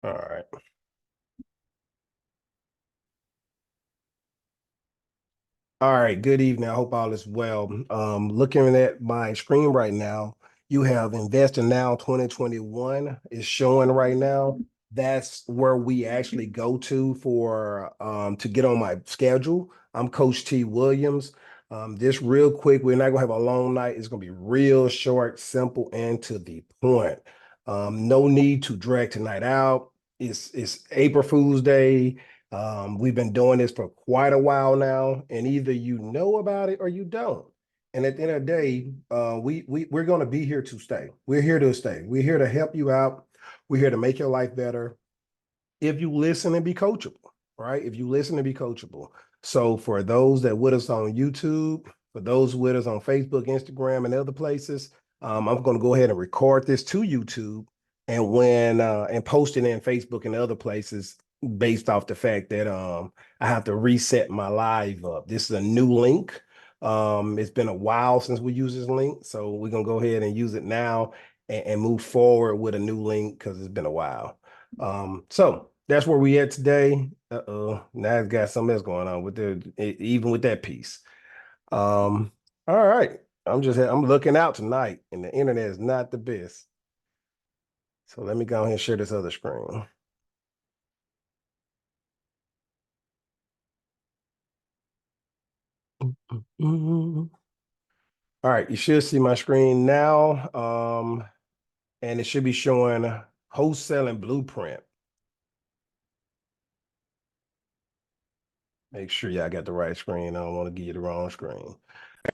All right. All right. Good evening. I hope all is well. Looking at my screen right now, you have Investing Now 2021 is showing right now. That's where we actually go to get on my schedule. I'm Coach T. Williams. Just real quick, we're not gonna have a long night. It's gonna be real short, simple, and to the point. No need to drag tonight out. It's April Fool's Day. We've been doing this for quite a while now, and either you know about it or you don't. And at the end of the day, we're going to be here to stay. We're here to stay. We're here to help you out. We're here to make your life better. If you listen and be coachable, right? If you listen and be coachable. So for those that with us on YouTube, for those with us on Facebook, Instagram, and other places, I'm going to go ahead and record this to YouTube and post it in Facebook and other places based off the fact that I have to reset my live up. This is a new link. It's been a while since we used this link, so we're gonna go ahead and use it now and move forward with a new link because it's been a while. So that's where we at today. Now it's got something else going on with even with that piece. All right. I'm looking out tonight, and the internet is not the best. So let me go ahead and share this other screen. Mhm. All right, you should see my screen now. And it should be showing wholesaling blueprint. Make sure y'all got the right screen. I don't want to give you the wrong screen.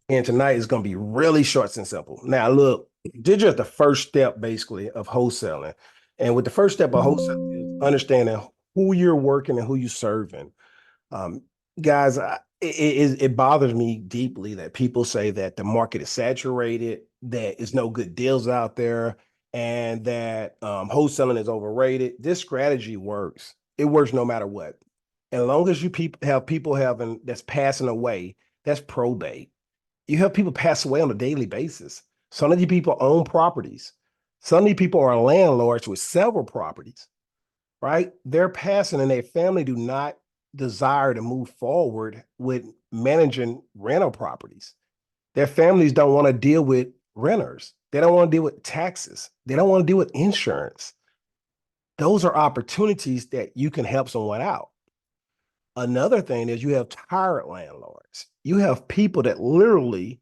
And tonight is going to be really short and simple. Now, look, this is just the first step, basically, of wholesaling. And with the first step of wholesaling is understanding who you're working and who you're serving. Um, Guys, it bothers me deeply that people say that the market is saturated, that there's no good deals out there, and that wholesaling is overrated. This strategy works. It works no matter what. As long as you have people having that's passing away, that's probate. You have people pass away on a daily basis. Some of these people own properties. Some of these people are landlords with several properties, right? They're passing and their family do not desire to move forward with managing rental properties. Their families don't want to deal with renters. They don't want to deal with taxes. They don't want to deal with insurance. Those are opportunities that you can help someone out. Another thing is you have tyrant landlords. You have people that literally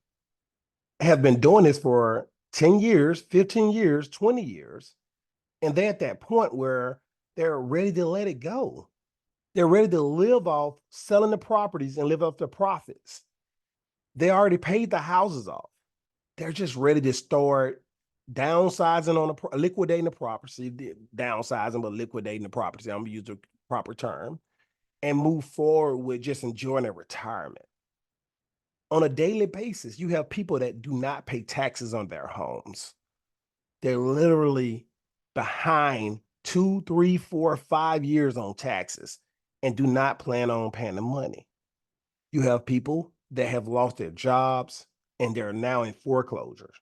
have been doing this for 10 years, 15 years, 20 years, and they're at that point where they're ready to let it go. They're ready to live off selling the properties and live off the profits. They already paid the houses off. They're just ready to start downsizing on liquidating the property, downsizing, but liquidating the property. I'm gonna use the proper term and move forward with just enjoying their retirement. On a daily basis, you have people that do not pay taxes on their homes. They're literally behind 2, 3, 4, 5 years on taxes and do not plan on paying the money. You have people that have lost their jobs and they're now in foreclosure.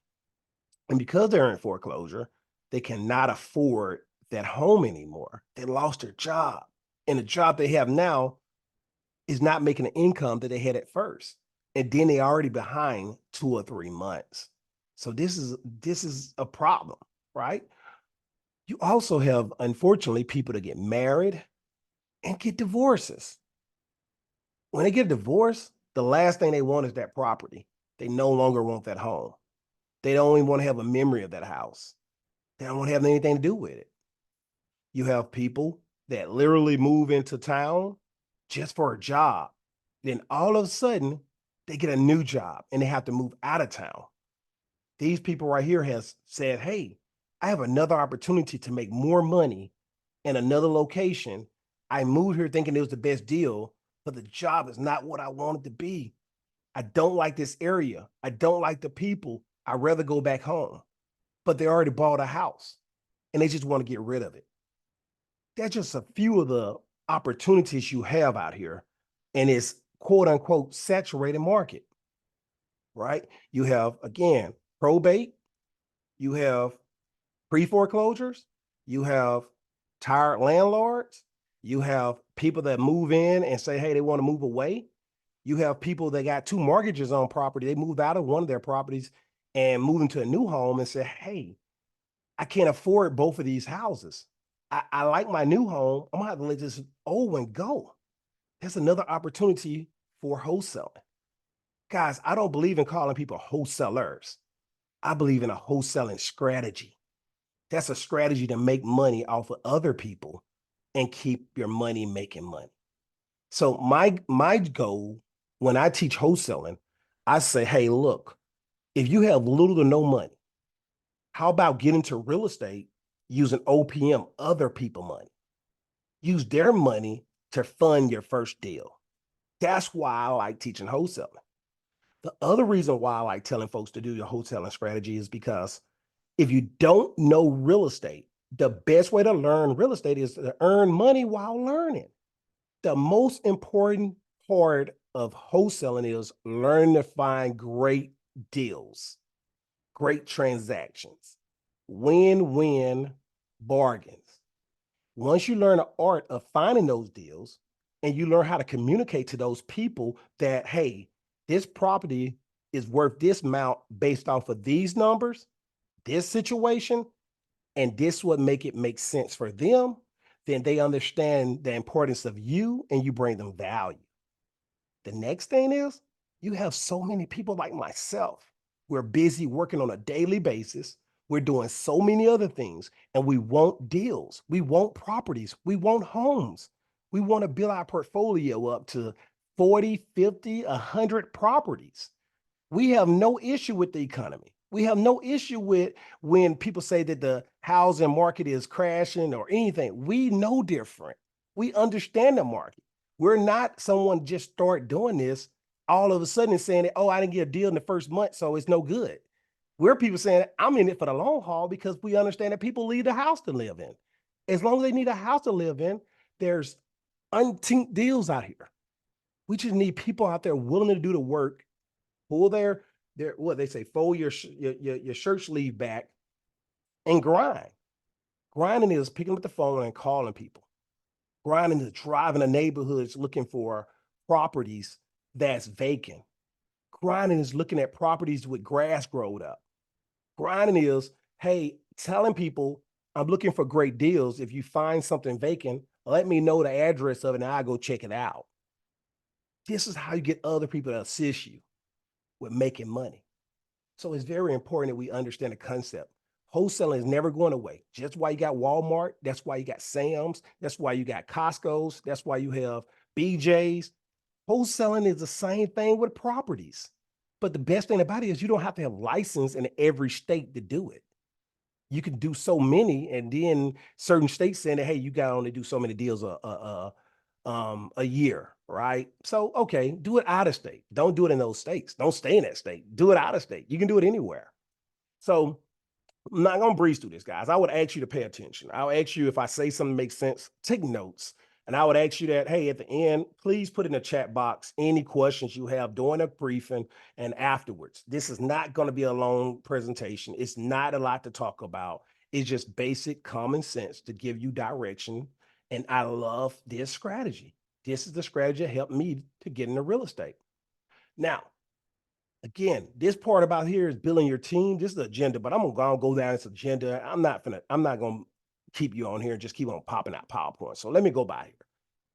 And because they're in foreclosure, they cannot afford that home anymore. They lost their job. And the job they have now is not making the income that they had at first. And then they already behind 2 or 3 months. So this is a problem, right? You also have, unfortunately, people that get married and get divorces. When they get divorced, the last thing they want is that property. They no longer want that home. They don't even want to have a memory of that house. They don't want to have anything to do with it. You have people that literally move into town just for a job. Then all of a sudden, they get a new job and they have to move out of town. These people right here has said, hey, I have another opportunity to make more money in another location. I moved here thinking it was the best deal, but the job is not what I wanted to be. I don't like this area. I don't like the people. I'd rather go back home. But they already bought a house and they just want to get rid of it. That's just a few of the opportunities you have out here. And it's quote unquote saturated market, right? You have, again, probate, you have pre foreclosures, you have tired landlords. You have people that move in and say, hey, they want to move away. You have people that got two mortgages on property. They moved out of one of their properties and moved into a new home and said, hey, I can't afford both of these houses. I like my new home. I'm gonna have to let this old one go. That's another opportunity for wholesaling. Guys, I don't believe in calling people wholesalers. I believe in a wholesaling strategy. That's a strategy to make money off of other people and keep your money making money. So my goal when I teach wholesaling, I say, hey, look, if you have little to no money, how about getting to real estate using OPM, other people money? Use their money to fund your first deal. That's why I like teaching wholesaling. The other reason why I like telling folks to do your wholesaling strategy is because if you don't know real estate, the best way to learn real estate is to earn money while learning. The most important part of wholesaling is learning to find great deals, great transactions, win-win bargains. Once you learn the art of finding those deals and you learn how to communicate to those people that, hey, this property is worth this amount based off of these numbers, this situation, and this would make it make sense for them, then they understand the importance of you and you bring them value. The next thing is you have so many people like myself. We're busy working on a daily basis. We're doing so many other things and we want deals. We want properties. We want homes. We want to build our portfolio up to 40, 50, 100 properties. We have no issue with the economy. We have no issue with when people say that the housing market is crashing or anything. We know different. We understand the market. We're not someone just start doing this all of a sudden and saying, oh, I didn't get a deal in the first month, so it's no good. We're people saying, I'm in it for the long haul because we understand that people need a house to live in. As long as they need a house to live in, there's umpteen deals out here. We just need people out there willing to do the work, pull their what they say, fold your shirt sleeve back and grind. Grinding is picking up the phone and calling people. Grinding is driving the neighborhoods looking for properties that's vacant. Grinding is looking at properties with grass growed up. Grinding is, hey, telling people I'm looking for great deals. If you find something vacant, let me know the address of it and I'll go check it out. This is how you get other people to assist you with making money. So it's very important that we understand the concept. Wholesaling is never going away. Just why you got Walmart, that's why you got Sam's, that's why you got Costco's, that's why you have BJ's. Wholesaling is the same thing with properties. But the best thing about it is you don't have to have license in every state to do it. You can do so many, and then certain states saying that, hey, you got to only do so many deals a year, right? So, okay, do it out of state. Don't do it in those states. Don't stay in that state. Do it out of state. You can do it anywhere. So I'm not going to breeze through this, guys. I would ask you to pay attention. I'll ask you if I say something makes sense, take notes. And I would ask you that, hey, at the end, please put in the chat box any questions you have during a briefing and afterwards. This is not going to be a long presentation. It's not a lot to talk about. It's just basic common sense to give you direction. And I love this strategy. This is the strategy that helped me to get into real estate. Now, again, this part about here is building your team. This is the agenda, but I'm gonna go down this agenda. I'm not gonna keep you on here and just keep on popping out PowerPoint. So let me go by here.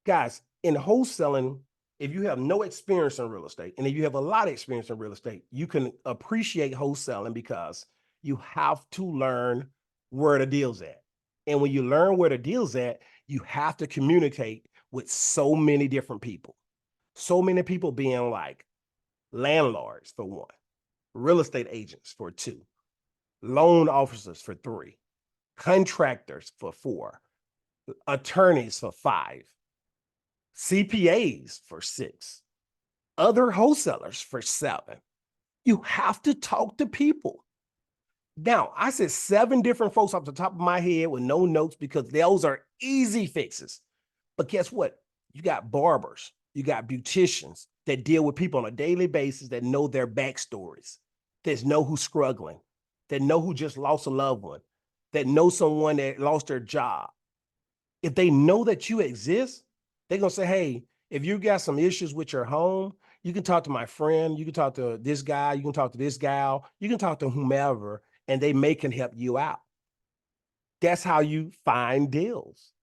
Guys, in wholesaling, if you have no experience in real estate, and if you have a lot of experience in real estate, you can appreciate wholesaling because you have to learn where the deal's at. And when you learn where the deal's at, you have to communicate with so many different people. So many people being like landlords for one, real estate agents for two, loan officers for three, contractors for four, attorneys for five, CPAs for six, other wholesalers for seven. You have to talk to people. Now, I said seven different folks off the top of my head with no notes because those are easy fixes. But guess what? You got barbers, you got beauticians that deal with people on a daily basis that know their backstories, that know who's struggling, that know who just lost a loved one, that know someone that lost their job. If they know that you exist, they're going to say, hey, if you got some issues with your home, you can talk to my friend, you can talk to this guy, you can talk to this gal, you can talk to whomever, and they may can help you out. That's how you find deals.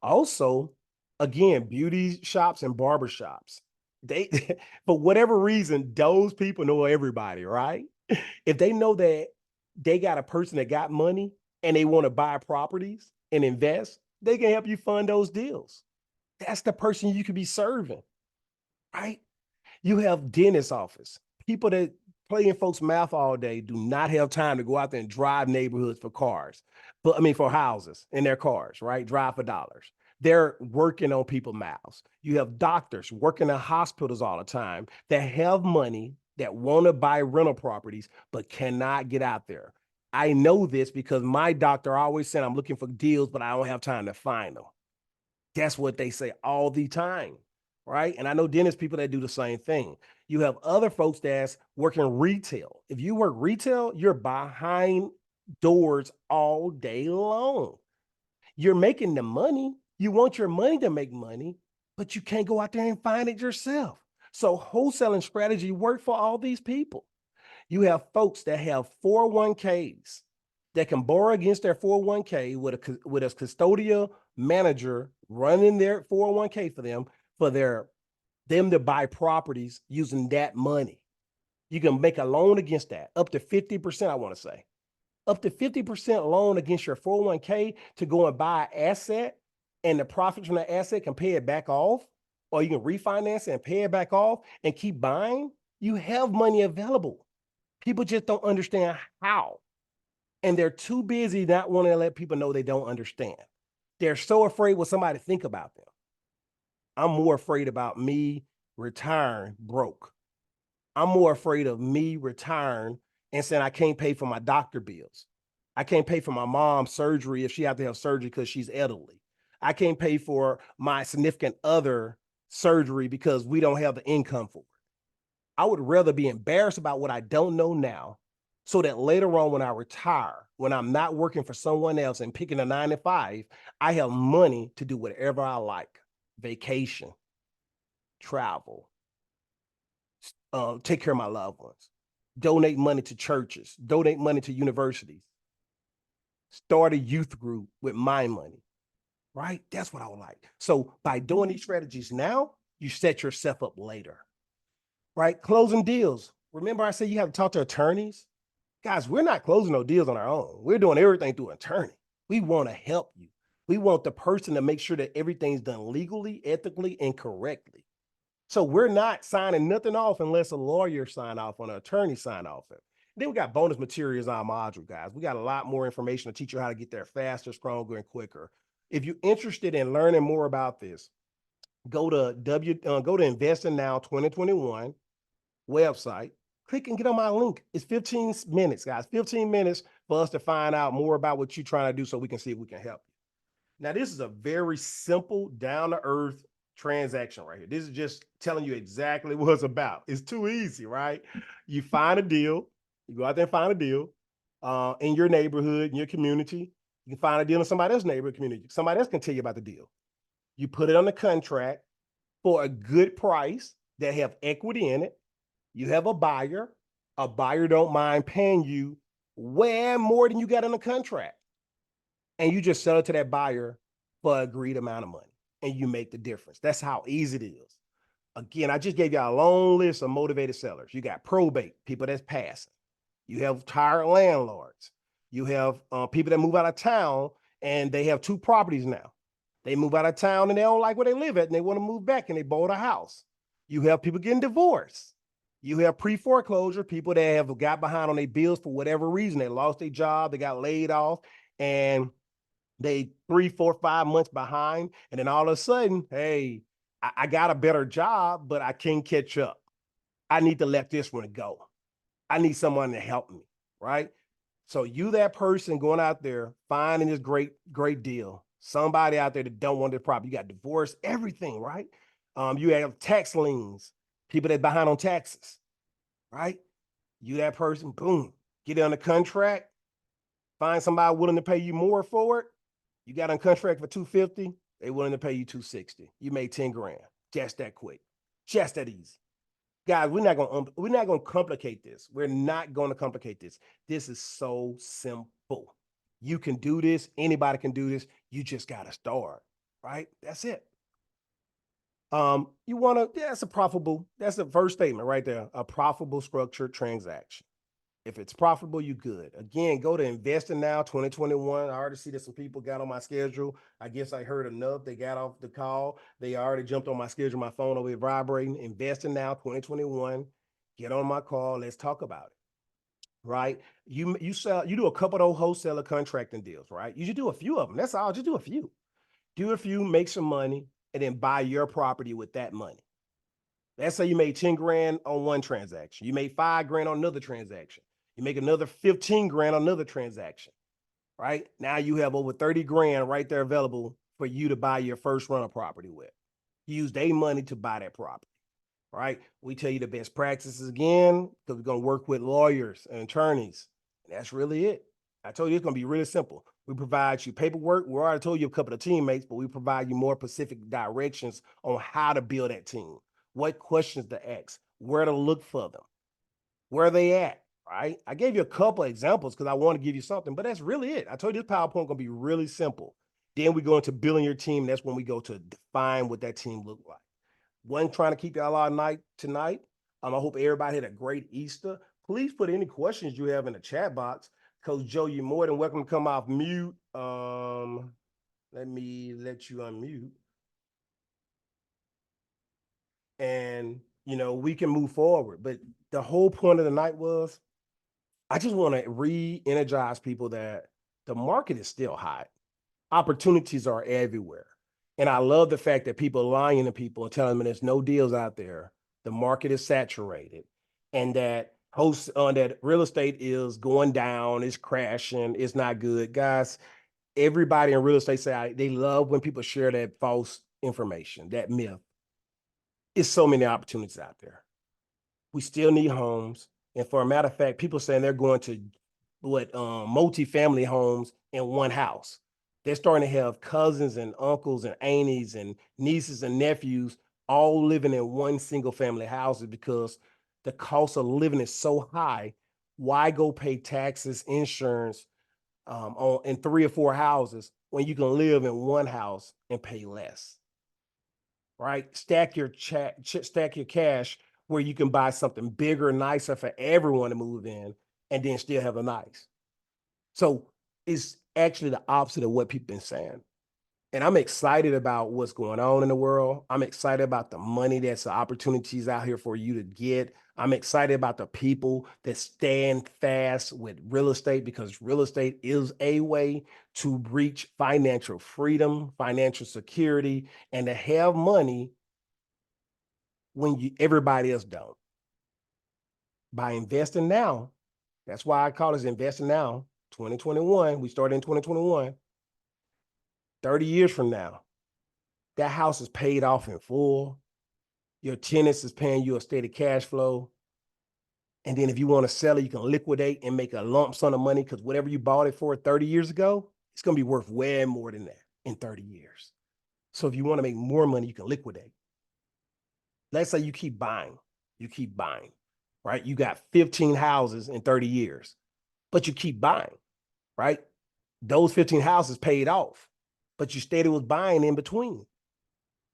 Also, again, beauty shops and barber shops. They, for whatever reason, those people know everybody, right? If they know that they got a person that got money and they want to buy properties and invest, they can help you fund those deals. That's the person you could be serving, right? You have dentist office. People that play in folks' mouth all day do not have time to go out there and drive neighborhoods for cars, but I mean for houses in their cars, right? Drive for dollars. They're working on people's mouths. You have doctors working in hospitals all the time that have money that want to buy rental properties but cannot get out there. I know this because my doctor always said I'm looking for deals, but I don't have time to find them. That's what they say all the time, right? And I know dentist people that do the same thing. You have other folks that's working retail. If you work retail, you're behind doors all day long. You're making the money. You want your money to make money, but you can't go out there and find it yourself. So wholesaling strategy work for all these people. You have folks that have 401ks that can borrow against their 401k with a custodial manager running their 401k for them them to buy properties using that money. You can make a loan against that up to 50%, I want to say. Up to 50% loan against your 401k to go and buy an asset, and the profits from that asset can pay it back off, or you can refinance it and pay it back off and keep buying. You have money available. People just don't understand how. And they're too busy not wanting to let people know they don't understand. They're so afraid what somebody think about them. I'm more afraid about me retiring broke. I'm more afraid of me retiring and saying I can't pay for my doctor bills. I can't pay for my mom's surgery if she has to have surgery because she's elderly. I can't pay for my significant other surgery because we don't have the income for it. I would rather be embarrassed about what I don't know now so that later on when I retire, when I'm not working for someone else and picking a 9 to 5, I have money to do whatever I like. Vacation, travel, take care of my loved ones, donate money to churches, donate money to universities, start a youth group with my money, right? That's what I would like. So by doing these strategies now, you set yourself up later, right? Closing deals. Remember I said you have to talk to attorneys? Guys, we're not closing no deals on our own. We're doing everything through an attorney. We want to help you. We want the person to make sure that everything's done legally, ethically, and correctly. So we're not signing nothing off unless a lawyer sign off on an attorney sign off. Then we got bonus materials on our module, guys. We got a lot more information to teach you how to get there faster, stronger, and quicker. If you're interested in learning more about this, go to Investing Now 2021 website, click and get on my link. It's 15 minutes, guys. 15 minutes for us to find out more about what you're trying to do so we can see if we can help you. Now, this is a very simple, down-to-earth transaction right here. This is just telling you exactly what it's about. It's too easy, right? You find a deal. You go out there and find a deal in your neighborhood, in your community. You can find a deal in somebody else's neighborhood community. Somebody else can tell you about the deal. You put it on the contract for a good price that have equity in it. You have a buyer. A buyer don't mind paying you way more than you got in the contract. And you just sell it to that buyer for an agreed amount of money. And you make the difference. That's how easy it is. Again, I just gave you a long list of motivated sellers. You got probate, people that's passing. You have tired landlords. You have people that move out of town and they have 2 properties now. They move out of town and they don't like where they live at and they want to move back and they bought a house. You have people getting divorced. You have pre-foreclosure, people that have got behind on their bills for whatever reason. They lost their job, they got laid off, and they 3, 4, 5 months behind. And then all of a sudden, hey, I got a better job, but I can't catch up. I need to let this one go. I need someone to help me, right? So you, that person going out there, finding this great, great deal. Somebody out there that don't want this property. You got divorce, everything, right? You have tax liens, people that behind on taxes, right? You, that person, boom, get on the contract, find somebody willing to pay you more for it. You got on contract for 250, they willing to pay you 260. You made 10 grand. Just that quick. Just that easy. Guys, we're not gonna complicate this. We're not gonna complicate this. This is so simple. You can do this. Anybody can do this. You just gotta start. Right? That's it. You want to, that's a profitable, that's the first statement right there. A profitable structured transaction. If it's profitable, you good. Again, go to Investing Now 2021. I already see that some people got on my schedule. I guess I heard enough. They got off the call. They already jumped on my schedule. My phone over here vibrating. Investing Now 2021. Get on my call. Let's talk about it. Right? You do a couple of those wholesaler contracting deals, right? You should do a few of them. That's all. Just do a few. Do a few, make some money, and then buy your property with that money. Let's say you made 10 grand on one transaction. You made 5 grand on another transaction. You make another 15 grand on another transaction, right? Now you have over 30 grand right there available for you to buy your first rental property with. Use their money to buy that property, right? We tell you the best practices again, because we're going to work with lawyers and attorneys. And that's really it. I told you it's going to be really simple. We provide you paperwork. We already told you a couple of teammates, but we provide you more specific directions on how to build that team, what questions to ask, where to look for them, where they at, right? I gave you a couple of examples because I want to give you something, but that's really it. I told you this PowerPoint going to be really simple. Then we go into building your team. That's when we go to define what that team look like. Wasn't trying to keep y'all all night tonight. I hope everybody had a great Easter. Please put any questions you have in the chat box. Coach Joe, you're more than welcome to come off mute. Let me let you unmute. And, we can move forward. But the whole point of the night was I just want to re-energize people that the market is still hot. Opportunities are everywhere. And I love the fact that people are lying to people and telling them there's no deals out there. The market is saturated, and that hosts on that real estate is going down, it's crashing, it's not good. Guys, everybody in real estate say they love when people share that false information, that myth. It's so many opportunities out there. We still need homes. And for a matter of fact, people saying they're going to multi-family homes in one house. They're starting to have cousins and uncles and aunties and nieces and nephews all living in one single family houses because the cost of living is so high. Why go pay taxes, insurance in 3 or 4 houses when you can live in one house and pay less? Right? Stack your cash where you can buy something bigger, nicer for everyone to move in, and then still have a nice. So it's actually the opposite of what people been saying. And I'm excited about what's going on in the world. I'm excited about the money that's the opportunities out here for you to get. I'm excited about the people that stand fast with real estate because real estate is a way to reach financial freedom, financial security, and to have money when everybody else don't. By investing now, that's why I call this Investing Now 2021. We started in 2021. 30 years from now, that house is paid off in full. Your tenants is paying you a steady cash flow. And then if you want to sell it, you can liquidate and make a lump sum of money because whatever you bought it for 30 years ago, it's going to be worth way more than that in 30 years. So if you want to make more money, you can liquidate. Let's say you keep buying, right? You got 15 houses in 30 years, but you keep buying, right? Those 15 houses paid off, but you steady was buying in between.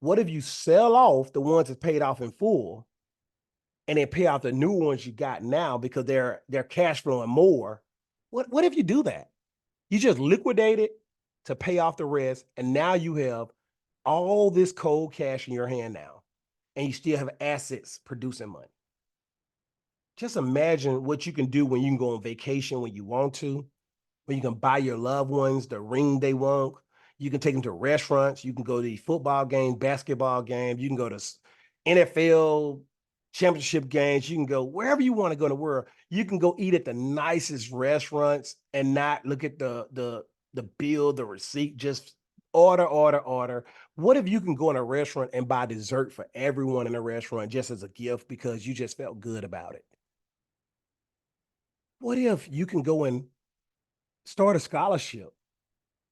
What if you sell off the ones that paid off in full and then pay off the new ones you got now because they're cash flowing more? What if you do that? You just liquidate it to pay off the rest, and now you have all this cold cash in your hand now, and you still have assets producing money. Just imagine what you can do when you can go on vacation when you want to, when you can buy your loved ones the ring they want. You can take them to restaurants. You can go to the football game, basketball game. You can go to NFL championship games. You can go wherever you want to go in the world. You can go eat at the nicest restaurants and not look at the bill, the receipt. Just order, order, order. What if you can go in a restaurant and buy dessert for everyone in the restaurant just as a gift because you just felt good about it? What if you can go and start a scholarship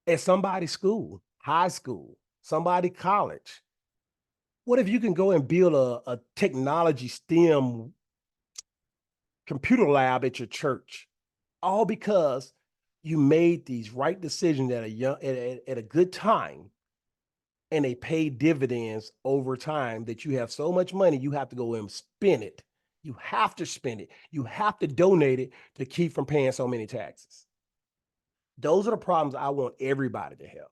at somebody's school, high school, somebody college. What if you can go and build a technology STEM computer lab at your church, all because you made these right decisions at a young at a good time, and they pay dividends over time that you have so much money you have to go and spend it. You have to spend it. You have to donate it to keep from paying so many taxes. Those are the problems I want everybody to have.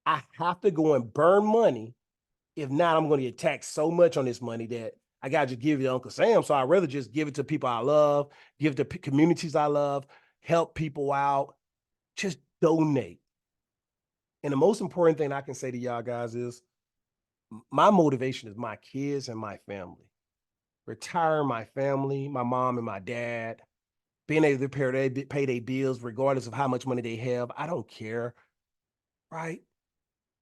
I have to go and burn money. If not, I'm going to get taxed so much on this money that I got to just give it to Uncle Sam. So I'd rather just give it to people I love, give it to communities I love, help people out, just donate. And the most important thing I can say to y'all guys is my motivation is my kids and my family. Retiring my family, my mom and my dad, being able to pay their bills regardless of how much money they have. I don't care, right?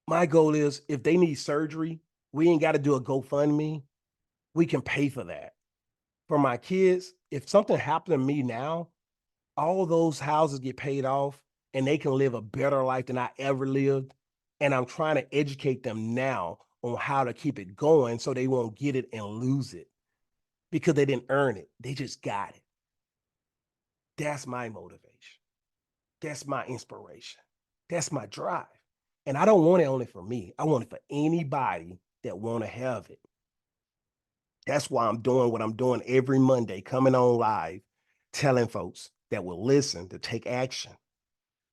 My goal is if they need surgery, we ain't got to do a GoFundMe. We can pay for that. For my kids, if something happened to me now, all those houses get paid off and they can live a better life than I ever lived. And I'm trying to educate them now on how to keep it going so they won't get it and lose it because they didn't earn it. They just got it. That's my motivation. That's my inspiration. That's my drive. And I don't want it only for me. I want it for anybody that want to have it. That's why I'm doing what I'm doing every Monday, coming on live, telling folks that will listen to take action.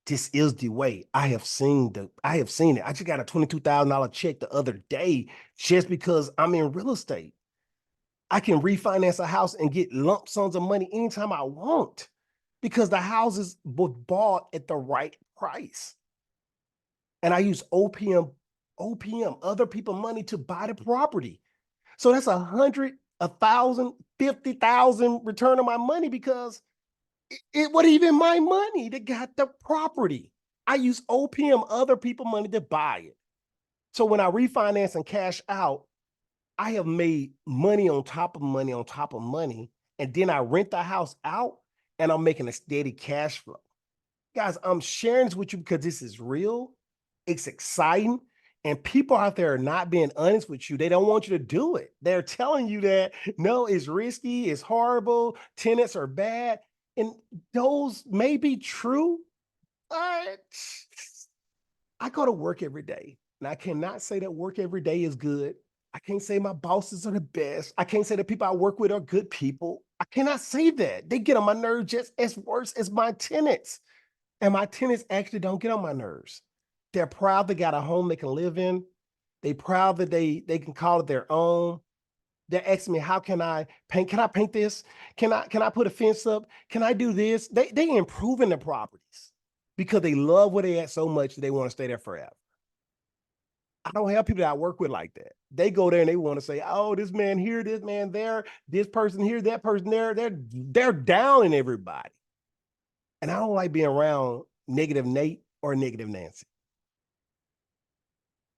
This is the way. I have seen it. I just got a $22,000 check the other day just because I'm in real estate. I can refinance a house and get lump sums of money anytime I want because the houses were bought at the right price. And I use OPM, other people money to buy the property. So that's 100, 1,000, 50,000 return on my money because it wasn't even my money that got the property. I use OPM, other people money to buy it. So when I refinance and cash out, I have made money on top of money on top of money. And then I rent the house out and I'm making a steady cash flow. Guys, I'm sharing this with you because this is real. It's exciting. And people out there are not being honest with you. They don't want you to do it. They're telling you that, no, it's risky, it's horrible, tenants are bad. And those may be true. But I go to work every day. And I cannot say that work every day is good. I can't say my bosses are the best. I can't say the people I work with are good people. I cannot say that. They get on my nerves just as worse as my tenants. And my tenants actually don't get on my nerves. They're proud they got a home they can live in. They proud that they can call it their own. They're asking me, how can I paint? Can I paint this? Can I put a fence up? Can I do this? They improving the properties because they love where they at so much that they want to stay there forever. I don't have people that I work with like that. They go there and they want to say, oh, this man here, this man there, this person here, that person there. They're down in everybody. And I don't like being around negative Nate or negative Nancy.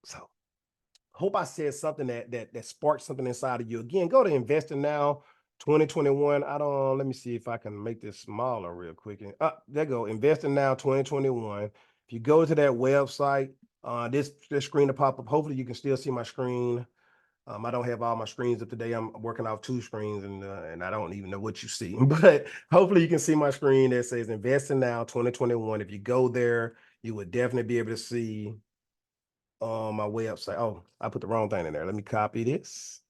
So hope I said something that sparked something inside of you. Again, go to Investing Now 2021. I don't let me see if I can make this smaller real quick. And there go. Investing Now 2021. If you go to that website, this screen to pop up. Hopefully you can still see my screen. I don't have all my screens up today. I'm working off two screens and I don't even know what you see, but hopefully you can see my screen that says Investing Now 2021. If you go there, you would definitely be able to see on my website. Oh, I put the wrong thing in there. Let me copy this.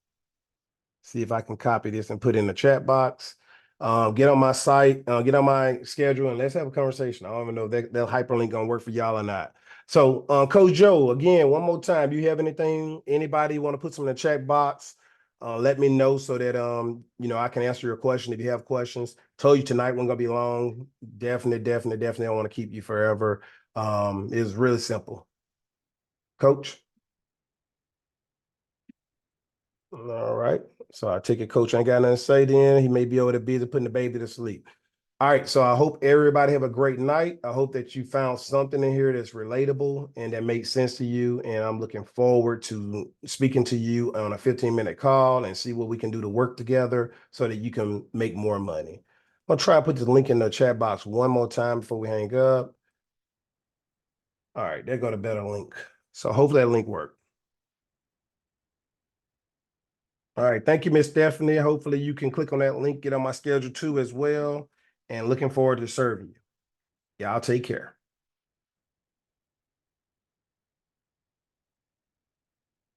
See if I can copy this and put it in the chat box. Get on my site, get on my schedule, and let's have a conversation. I don't even know if that hyperlink gonna work for y'all or not. So, Coach Joe, again, one more time, do you have anything, anybody want to put some in the chat box? Let me know so that I can answer your question if you have questions. Told you tonight wasn't gonna be long. Definitely, I want to keep you forever. It's really simple. Coach. All right. So I take it coach ain't got nothing to say then. He may be over there busy putting the baby to sleep. All right. So I hope everybody have a great night. I hope that you found something in here that's relatable and that makes sense to you. And I'm looking forward to speaking to you on a 15-minute call and see what we can do to work together so that you can make more money. I'll try to put the link in the chat box one more time before we hang up. All right, there go the better link. So hopefully that link worked. All right, thank you, Miss Stephanie. Hopefully you can click on that link, get on my schedule too as well. And looking forward to serving you. Y'all take care.